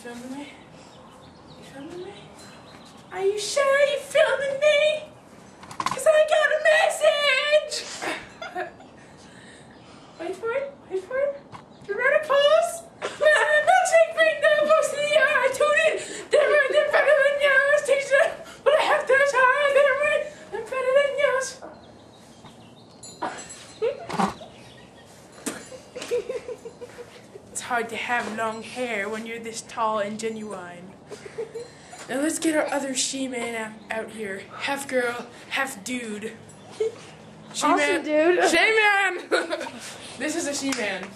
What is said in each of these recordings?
filming me? You filming me? Are you sure you're filming me? Because I got a message! Wait for it, wait for it. You're ready to pose? Milkshake bring the books to the yard. I tune in. They're right there better than yours. Teacher, but I have to try. They're right. I'm better than yours. It's hard to have long hair when you're this tall and genuine. Now let's get our other she-man out here. Half girl, half dude. Awesome, dude. She-man! This is a she-man.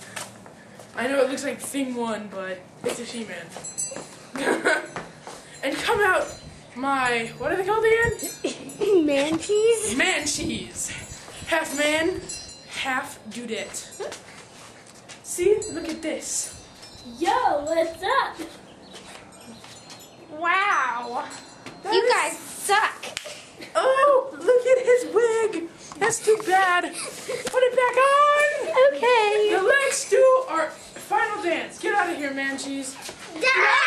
I know it looks like Thing 1, but it's a she-man. And come out my, what are they called again? Man cheese? Man cheese. Half man, half dudette. See? Look at this. Yo, what's up? Wow. You guys suck. Oh, look at his wig. That's too bad. Put it back on. Okay. Now let's do our final dance. Get out of here, man cheese. Yeah.